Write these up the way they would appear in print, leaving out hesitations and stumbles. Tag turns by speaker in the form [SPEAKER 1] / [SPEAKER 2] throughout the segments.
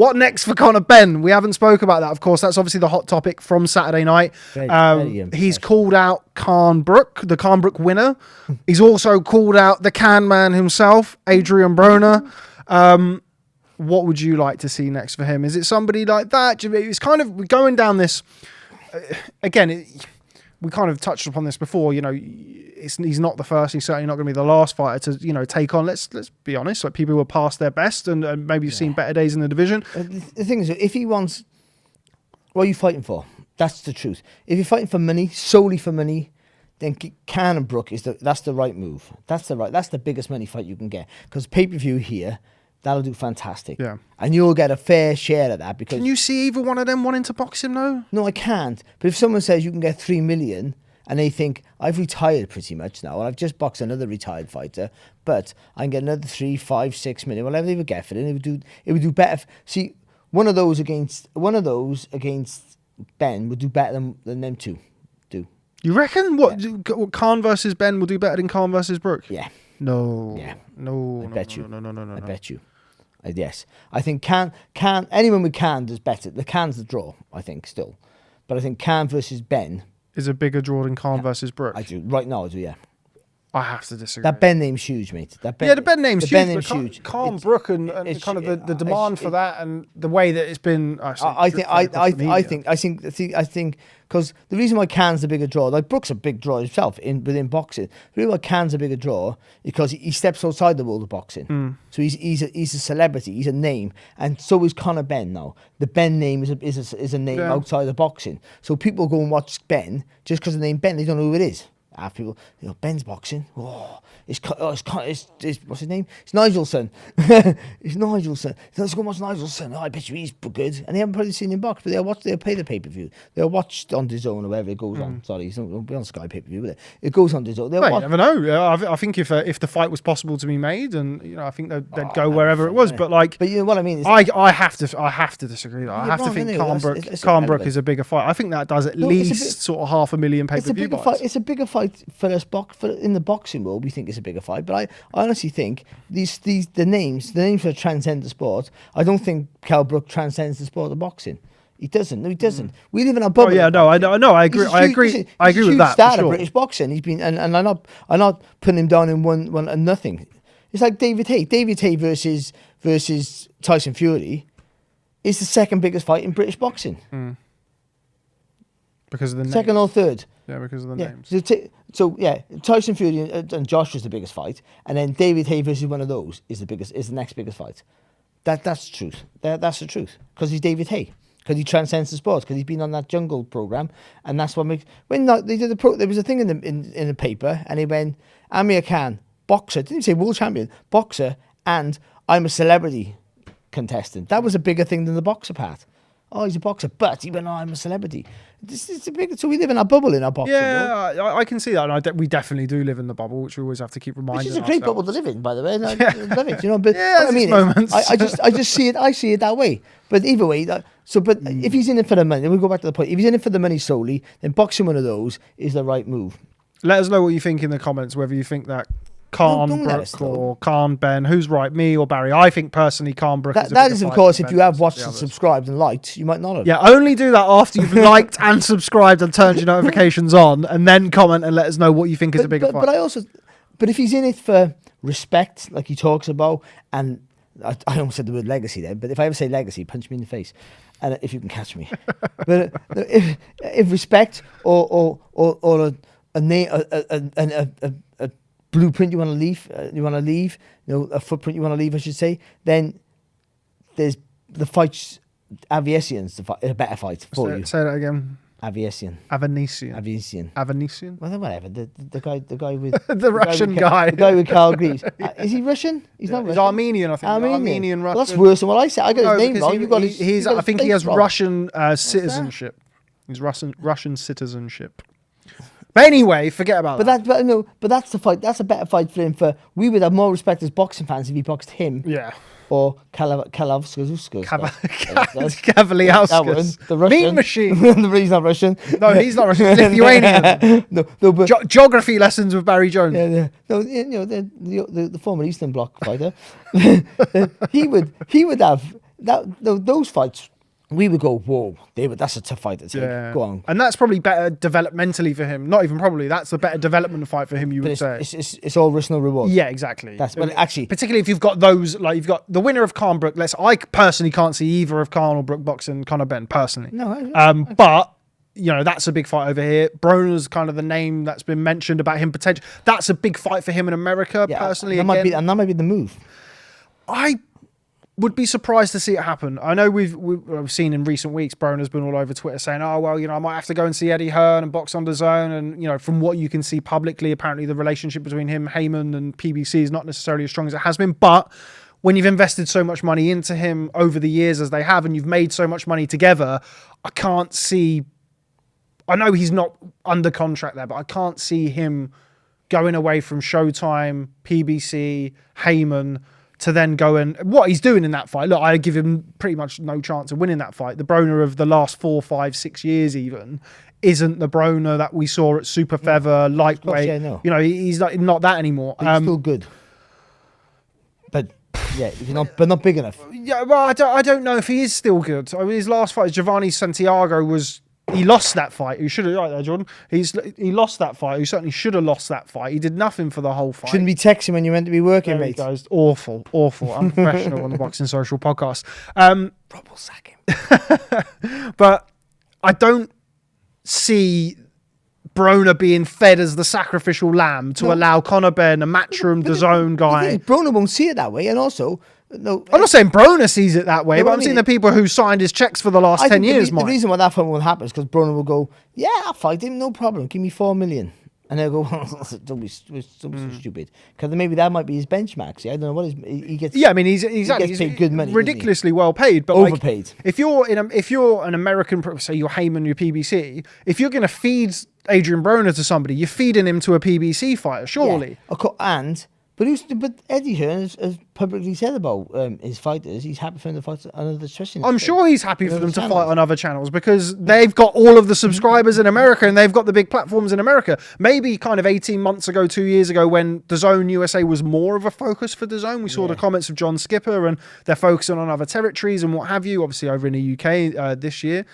[SPEAKER 1] What next for Conor Benn? We haven't spoke about that. Of course, that's obviously the hot topic from Saturday night. He's called out Brook, the Brook winner. He's also called out the Can Man himself, Adrian Broner. What would you like to see next for him? Is it somebody like that? It's kind of going down this... again, we kind of touched upon this before. You know, he's not the first. He's certainly not going to be the last fighter to, you know, take on. Let's be honest. Like, people who are past their best and maybe you've seen better days in the division.
[SPEAKER 2] The thing is, if he wants, what are you fighting for? That's the truth. If you're fighting for money, solely for money, then Can and Brook that's the right move. That's the biggest money fight you can get, because pay-per-view here, that'll do fantastic. Yeah. And you'll get a fair share of that. Because
[SPEAKER 1] can you see either one of them wanting to box him, though?
[SPEAKER 2] No, I can't. But if someone says you can get 3 million and they think, I've retired pretty much now, and I've just boxed another retired fighter, but I can get another 3, 5, 6 million, whatever they would get for it, it would do better. See, one of those against Ben would do better than them two do.
[SPEAKER 1] You reckon? What, Khan versus Ben will do better than Khan versus Brook?
[SPEAKER 2] Yeah.
[SPEAKER 1] No.
[SPEAKER 2] Yeah.
[SPEAKER 1] No.
[SPEAKER 2] I bet you.
[SPEAKER 1] No.
[SPEAKER 2] I bet you. Yes. I think Can anyone with Can does better. The Can's the draw, I think, still. But I think Can versus Ben
[SPEAKER 1] is a bigger draw than Khan versus Brook.
[SPEAKER 2] I do. Right now I do, yeah.
[SPEAKER 1] I have to disagree.
[SPEAKER 2] That Ben name's huge, mate.
[SPEAKER 1] The Ben name's huge. Khan Brook and kind of the demand for that and the way that it's been.
[SPEAKER 2] I think because the reason why Can's the bigger draw, like Brook's a big draw himself within boxing. The reason why Can's a bigger draw is because he steps outside the world of boxing. So he's a celebrity, he's a name, and so is Conor Benn now. The Ben name is a name outside of boxing. So people go and watch Ben just because of the name Ben. They don't know who it is. People, you know, Ben's boxing. It's what's his name? It's Nigel's son. It's Nigel's son. Let's go watch Nigel's son. I bet you he's good. And they haven't probably seen him box, but they'll pay the pay-per-view. They'll watch on DAZN or wherever it goes on. Sorry, it's not be on Sky pay-per-view, but it goes on DAZN.
[SPEAKER 1] You never know. I think if the fight was possible to be made, and you know, I think they'd go wherever it was. But you know what I mean. I have to disagree. I have to think Khan Brook is a bigger fight. I think that does at least sort of 500,000 pay-per-view buys.
[SPEAKER 2] It's a bigger fight for us in the boxing world. We think it's a bigger fight, but I honestly think the names that transcend the sport. I don't think Kell Brook transcends the sport of boxing. He doesn't. No, he doesn't. We live in a bubble.
[SPEAKER 1] Oh yeah, no, I know. I agree. I agree with that.
[SPEAKER 2] Star of British boxing. He's been, and I'm not putting him down in one and nothing. It's like David Haye. David Haye versus Tyson Fury is the second biggest fight in British boxing.
[SPEAKER 1] Because of the
[SPEAKER 2] second or third.
[SPEAKER 1] Yeah, because of the names.
[SPEAKER 2] So Tyson Fury and Josh was the biggest fight, and then David Haye versus one of those is the next biggest fight. That's the truth. That's the truth. Because he's David Haye. Because he transcends the sport. Because he's been on that Jungle program, and that's what makes. When they did there was a thing in the paper, and he went, Amir Khan, boxer. Didn't he say world champion, boxer, and I'm a celebrity contestant. That was a bigger thing than the boxer part. Oh, he's a boxer, but he went, I'm a celebrity. So we live in a bubble in our boxing world.
[SPEAKER 1] Yeah, I can see that. And we definitely do live in the bubble, which we always have to keep reminding ourselves.
[SPEAKER 2] Which is a great bubble to live in, by the way. I love it, you know. But I mean, I just see it. I see it that way. But either way, if he's in it for the money, then we go back to the point. If he's in it for the money solely, then boxing one of those is the right move.
[SPEAKER 1] Let us know what you think in the comments, whether you think that Khan Brook or Khan Ben, who's right, me or Barry? I think personally Khan Brook
[SPEAKER 2] that is of course if you have watched and subscribed and liked, you might not have.
[SPEAKER 1] Yeah, only do that after you've liked and subscribed and turned your notifications on, and then comment and let us know what you think is a bigger fight.
[SPEAKER 2] But if he's in it for respect, like he talks about, and I almost said the word legacy then, but if I ever say legacy, punch me in the face, and if you can catch me. But if respect or a blueprint you want to leave, a footprint you want to leave, I should say, then there's the fights. Avanesyan's a better fight for you.
[SPEAKER 1] Say that again.
[SPEAKER 2] Avanesyan.
[SPEAKER 1] Well,
[SPEAKER 2] whatever. The guy with
[SPEAKER 1] the Russian guy.
[SPEAKER 2] The guy with Carl Greaves. Is he Russian? He's not Russian.
[SPEAKER 1] He's Armenian, I think. Armenian Russian.
[SPEAKER 2] Well, that's worse than what I said. I got his name wrong.
[SPEAKER 1] I think he has Russian citizenship. He's Russian citizenship. But anyway, forget about that.
[SPEAKER 2] But that's the fight. That's a better fight for him. We would have more respect as boxing fans if he boxed him.
[SPEAKER 1] Yeah.
[SPEAKER 2] Or Kavaliauskas.
[SPEAKER 1] The Russian. Meat machine.
[SPEAKER 2] He's not Russian.
[SPEAKER 1] No, he's not Russian. He's Lithuanian.
[SPEAKER 2] No, but
[SPEAKER 1] geography lessons with Barry Jones.
[SPEAKER 2] Yeah. No, the former Eastern Bloc fighter. he would have. those fights, we would go, whoa, that's a tough fight to take.
[SPEAKER 1] Yeah.
[SPEAKER 2] Go on.
[SPEAKER 1] And that's probably better developmentally for him. Not even probably. That's the better development fight for him, you would say.
[SPEAKER 2] It's all risk, no reward.
[SPEAKER 1] Yeah, exactly.
[SPEAKER 2] But actually,
[SPEAKER 1] particularly if you've got those, like you've got the winner of Khan Brook. I personally can't see either of Khan or Brook boxing Conor Benn personally.
[SPEAKER 2] No.
[SPEAKER 1] But that's a big fight over here. Broner's kind of the name that's been mentioned about him potential. That's a big fight for him in America. Personally,
[SPEAKER 2] that might be the move.
[SPEAKER 1] I would be surprised to see it happen. I know we've seen in recent weeks, Broner's been all over Twitter saying, oh, well, I might have to go and see Eddie Hearn and box on the zone. And, from what you can see publicly, apparently the relationship between him, Heyman and PBC is not necessarily as strong as it has been. But when you've invested so much money into him over the years as they have, and you've made so much money together, I can't see... I know he's not under contract there, but I can't see him going away from Showtime, PBC, Heyman... to then go and what he's doing in that fight. Look, I give him pretty much no chance of winning that fight. The Broner of the last 4, 5, 6 years even isn't the Broner that we saw at super feather, lightweight.
[SPEAKER 2] Yeah, no.
[SPEAKER 1] He's not that anymore.
[SPEAKER 2] He's still good. But yeah, but not big enough.
[SPEAKER 1] Yeah, well, I don't know if he is still good. I mean, his last fight, Giovanni Santiago, he lost that fight. He should have, right there, Jordan. He lost that fight. He certainly should have lost that fight. He did nothing for the whole fight.
[SPEAKER 2] Shouldn't be texting when you're meant to be working,
[SPEAKER 1] there
[SPEAKER 2] mate.
[SPEAKER 1] Guys, awful, unprofessional on the Boxing Social podcast.
[SPEAKER 2] Rob will sack him.
[SPEAKER 1] But I don't see Broner being fed as the sacrificial lamb to allow Conor Benn, a Matchroom, DAZN guy.
[SPEAKER 2] Broner won't see it that way, and also. No,
[SPEAKER 1] I'm not saying Broner sees it that way, but I'm seeing the people who signed his checks for the last 10 years,
[SPEAKER 2] The reason why that fight will happen is because Broner will go, yeah, I'll fight him, no problem, give me 4 million. And they'll go, don't be so stupid. Because maybe that might be his benchmark. See, I don't know what he gets.
[SPEAKER 1] Yeah, I mean, he's
[SPEAKER 2] paid good money.
[SPEAKER 1] Ridiculously well paid, but
[SPEAKER 2] overpaid.
[SPEAKER 1] If you're an American, say you're Heyman, your PBC, if you're going to feed Adrian Broner to somebody, you're feeding him to a PBC fighter, surely.
[SPEAKER 2] Yeah. But Eddie Hearn has publicly said about his fighters, he's happy for them to fight on other channels.
[SPEAKER 1] I'm sure he's happy for them to fight on other channels because they've got all of the subscribers in America and they've got the big platforms in America. Maybe kind of 18 months ago, 2 years ago, when DAZN USA was more of a focus for DAZN, we saw the comments of John Skipper and they're focusing on other territories and what have you, obviously over in the UK this year.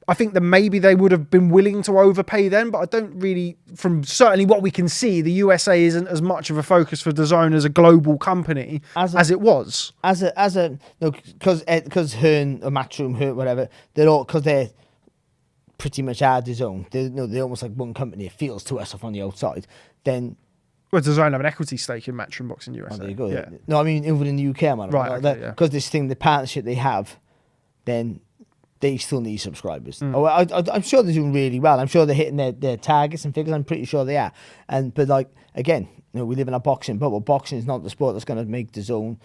[SPEAKER 1] I think that maybe they would have been willing to overpay then, but I don't really, from certainly what we can see, the USA isn't as much of a focus for DAZN as a global company as it was.
[SPEAKER 2] Because Hearn or Matchroom, Hearn, whatever, they're pretty much our DAZN. They're almost like one company. It feels to us off on the outside. Then.
[SPEAKER 1] Well, DAZN have an equity stake in Matchroom Boxing USA.
[SPEAKER 2] Oh, there you go.
[SPEAKER 1] Yeah.
[SPEAKER 2] No, I mean over in the UK, man.
[SPEAKER 1] Right.
[SPEAKER 2] Because this thing, the partnership they have, then. They still need subscribers. I'm sure they're doing really well. I'm sure they're hitting their targets and figures. I'm pretty sure they are. But like again, we live in a boxing bubble. Boxing is not the sport that's going to make DAZN,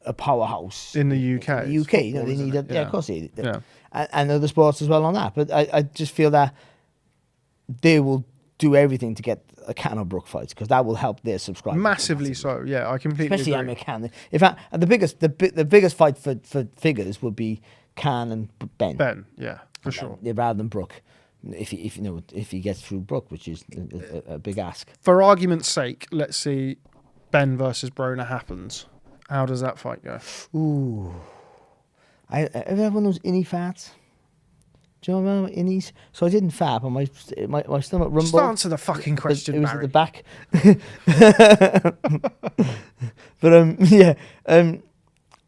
[SPEAKER 2] a powerhouse
[SPEAKER 1] in the UK.
[SPEAKER 2] In the UK, they need it. Yeah, of course they need it. Yeah. And other sports as well on that. But I just feel that they will do everything to get a CONOR Brook fight because that will help their subscribers
[SPEAKER 1] massively. So yeah, I completely
[SPEAKER 2] especially
[SPEAKER 1] agree.
[SPEAKER 2] American. In fact, the biggest fight for figures would be Khan and Ben.
[SPEAKER 1] Yeah, for sure.
[SPEAKER 2] Rather than Brook, if he gets through Brook, which is a big ask.
[SPEAKER 1] For argument's sake, let's see Ben versus Broner happens. How does that fight go?
[SPEAKER 2] Ooh, have you ever one of those innie farts? Do you know innies? So I didn't fap, and my stomach rumbled.
[SPEAKER 1] Just answer the fucking question,
[SPEAKER 2] It was
[SPEAKER 1] Barry.
[SPEAKER 2] at the back. But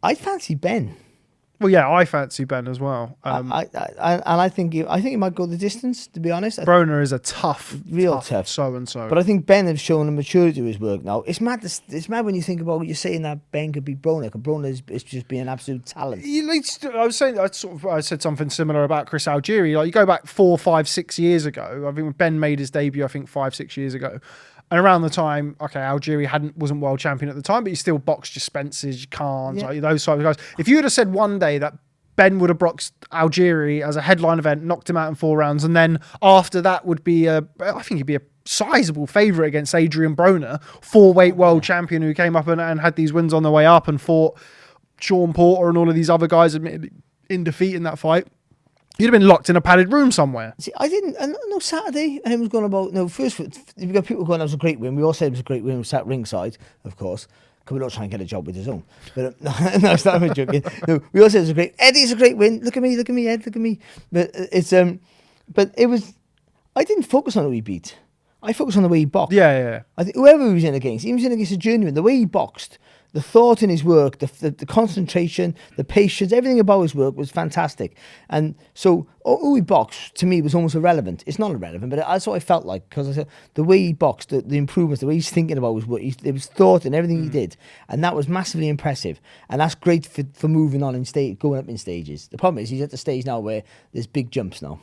[SPEAKER 2] I fancy Ben.
[SPEAKER 1] Well, yeah, I fancy Ben as well.
[SPEAKER 2] I think he might go the distance. To be honest,
[SPEAKER 1] Broner is a tough
[SPEAKER 2] so
[SPEAKER 1] and so.
[SPEAKER 2] But I think Ben has shown a maturity to his work now. It's mad. It's mad when you think about what you're saying that Ben could be Broner. Because Broner is just being an absolute talent.
[SPEAKER 1] I said something similar about Chris Algieri. Like you go back 4, 5, 6 years ago. I think when Ben made his debut, 5, 6 years ago. And around the time, Algieri wasn't world champion at the time, but he still boxed your Spencers, your Khans, those type of guys. If you would have said one day that Ben would have boxed Algieri as a headline event, knocked him out in 4 rounds, and then after that would be I think he'd be a sizable favourite against Adrian Broner, 4-weight world champion who came up and had these wins on the way up and fought Sean Porter and all of these other guys admitted in defeat in that fight. You'd have been locked in a padded room somewhere.
[SPEAKER 2] See, I didn't. No, Saturday, and it was going about. No, first, you've got people going, that was a great win. We all said it was a great win. We sat ringside, of course, We're not trying to get a job with his own. But no, it's not a joking. No, we all said it was a great. Eddie's a great win. Look at me, Ed, look at me. But it's but it was. I didn't focus on who he beat. I focused on the way he boxed.
[SPEAKER 1] Yeah.
[SPEAKER 2] I think whoever he was in against, he was in against a journeyman. The way he boxed, the thought in his work, the concentration, the patience, everything about his work was fantastic. And so who he boxed to me was almost irrelevant. It's not irrelevant, but that's what I felt like, because I said the way he boxed, the improvements, the way he's thinking about his work, there was thought in everything he did, and that was massively impressive. And that's great for moving on in going up in stages. The problem is he's at the stage now where there's big jumps now.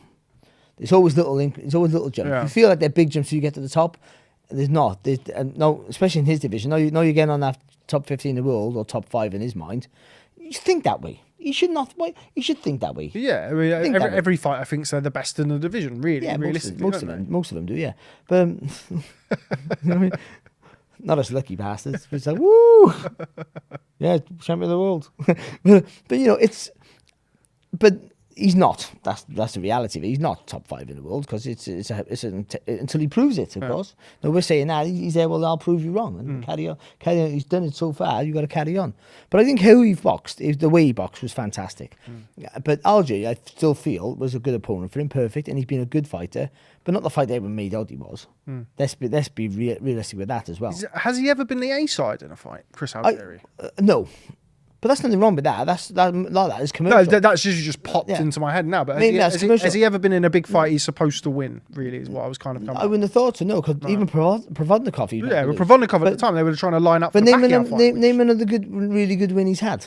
[SPEAKER 2] There's always little jumps.
[SPEAKER 1] Yeah.
[SPEAKER 2] You feel like they're big jumps till you get to the top. There's not. No, especially in his division. Now you're getting on that top 15 in the world, or top 5 in his mind. You think that way. You should not. You should think that way.
[SPEAKER 1] Yeah, I mean, every fighter thinks they're the best in the division, really.
[SPEAKER 2] Yeah,
[SPEAKER 1] realistically,
[SPEAKER 2] most of them do. Yeah, but you know what I mean? Not us lucky bastards. It's like, woo, yeah, champion of the world. but you know, but he's not. That's the reality of it. He's not top 5 in the world, because it's until he proves it. Of course. No, we're saying that he's there. Well, I'll prove you wrong, and carry on. He's done it so far. You got to carry on. But I think how he boxed, the way he boxed, was fantastic. But Algieri, I still feel, was a good opponent for him. Perfect, and he's been a good fighter, but not the fighter everyone made out he was. Let's be realistic with that as well.
[SPEAKER 1] Has he ever been the A side in a fight, Chris Algieri?
[SPEAKER 2] No. But that's nothing wrong with that. That is commercial.
[SPEAKER 1] No, that's just popped into my head now. But has he ever been in a big fight he's supposed to win? Really, is what I was kind of coming.
[SPEAKER 2] I wouldn't have thought so. No, because even Provodnikov.
[SPEAKER 1] With Provodnikov at the time, they were trying to line up.
[SPEAKER 2] But name another really good win he's had.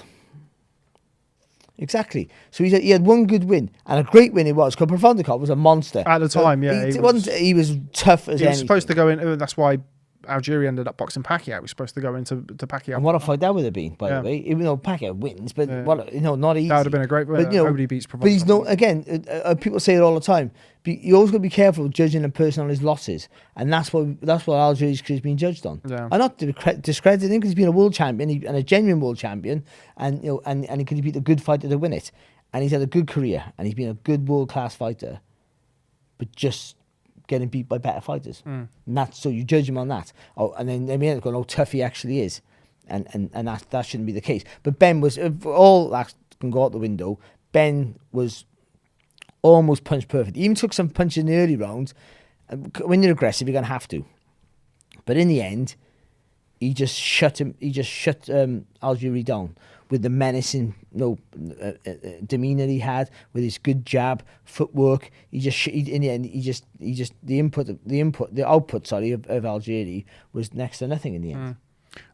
[SPEAKER 2] Exactly. So he had one good win, and a great win it was, because Provodnikov was a monster
[SPEAKER 1] at the time. Yeah,
[SPEAKER 2] he was tough as anything.
[SPEAKER 1] He was supposed to go in. That's why Algieri ended up boxing Pacquiao. He was supposed to go into Pacquiao.
[SPEAKER 2] And what a fight that would have been, by the way. Even though Pacquiao wins, but not easy.
[SPEAKER 1] That would have been a great win. Nobody beats Provodnikov.
[SPEAKER 2] But he's no, again, people say it all the time. You always got to be careful judging a person on his losses, and that's what Algieri's career has been judged on. Yeah. I'm not discrediting him, because he's been a world champion and a genuine world champion, and he could beat a good fighter to win it, and he's had a good career, and he's been a good world class fighter, but just getting beat by better fighters. And that's, so you judge him on that. And then they may end up going, how tough he actually is. And that shouldn't be the case. But Ben was, all that can go out the window, Ben was almost punch perfect. He even took some punches in the early rounds. When you're aggressive, you're going to have to. But in the end, he just shut Algieri down with the menacing demeanor he had, with his good jab, footwork. In the end, the output of Algieri was next to nothing in the end.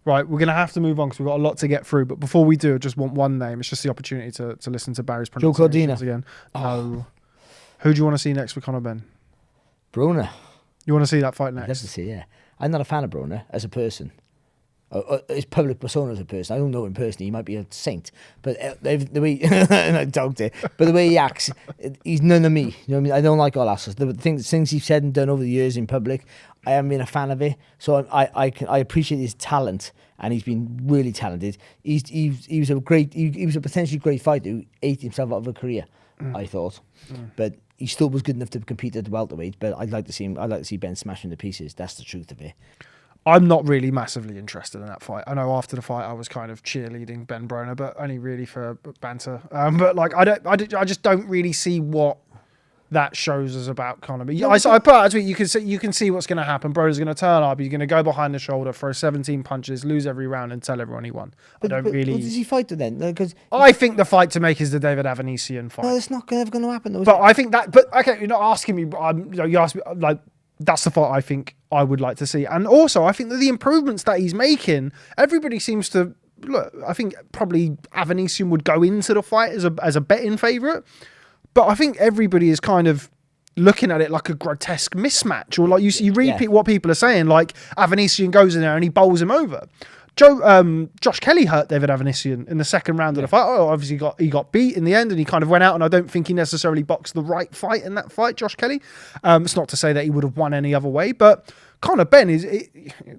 [SPEAKER 1] Right, we're going to have to move on, because we've got a lot to get through. But before we do, I just want one name. It's just the opportunity to listen to Barry's pronunciations again. No. Who do you want to see next for Conor Benn?
[SPEAKER 2] Broner.
[SPEAKER 1] You want to see that fight next?
[SPEAKER 2] I'd love to see, yeah. I'm not a fan of Broner as a person. His public persona as a person. I don't know him personally. He might be a saint, but the way I dogged it. But the way he acts, he's none of me. You know what I mean? I don't like all that stuff. The things he's said and done over the years in public, I haven't been a fan of it. So I appreciate his talent, and he's been really talented. He was a potentially great fighter who ate himself out of a career. I thought, but he still was good enough to compete at the welterweight. But I'd like to see Ben smashing to pieces. That's the truth of it.
[SPEAKER 1] I'm not really massively interested in that fight. I know after the fight I was kind of cheerleading Ben Broner, but only really for banter. But like I just don't really see what that shows us about Conor. But I put out a tweet. You can see what's going to happen. Broner's going to turn up. He's going to go behind the shoulder, throw 17 punches, lose every round, and tell everyone he won. But what
[SPEAKER 2] does he fight to then? Because
[SPEAKER 1] I think the fight to make is the David Avanesyan fight.
[SPEAKER 2] No, it's not ever going to happen.
[SPEAKER 1] But I think that. But okay, you're not asking me. You asked me like. That's the fight I think I would like to see. And also, I think that the improvements that he's making, everybody seems to... Look, I think probably Avanesyan would go into the fight as a betting favourite. But I think everybody is kind of looking at it like a grotesque mismatch. Or like you repeat what people are saying, like Avanesyan goes in there and he bowls him over. Josh Kelly hurt David Avanesyan in the second round of the fight. Obviously he got beat in the end, and he kind of went out, and I don't think he necessarily boxed the right fight in that fight, Josh Kelly. It's not to say that he would have won any other way, but Conor Benn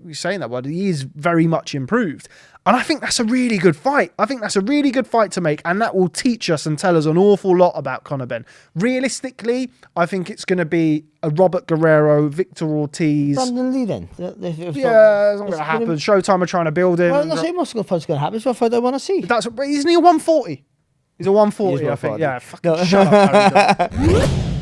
[SPEAKER 1] we're saying that word, he is very much improved. And I think that's a really good fight. I think that's a really good fight to make, and that will teach us and tell us an awful lot about Conor Benn. Realistically, I think it's going to be a Robert Guerrero, Victor Ortiz.
[SPEAKER 2] Brandon Lee then?
[SPEAKER 1] Yeah, it's not going to happen. Showtime are trying to build him.
[SPEAKER 2] Well, I'm not saying what's going to happen. It's what fight I want to see.
[SPEAKER 1] Isn't he a 140? He's a 140, I think. Yeah, fucking shut up, Harry.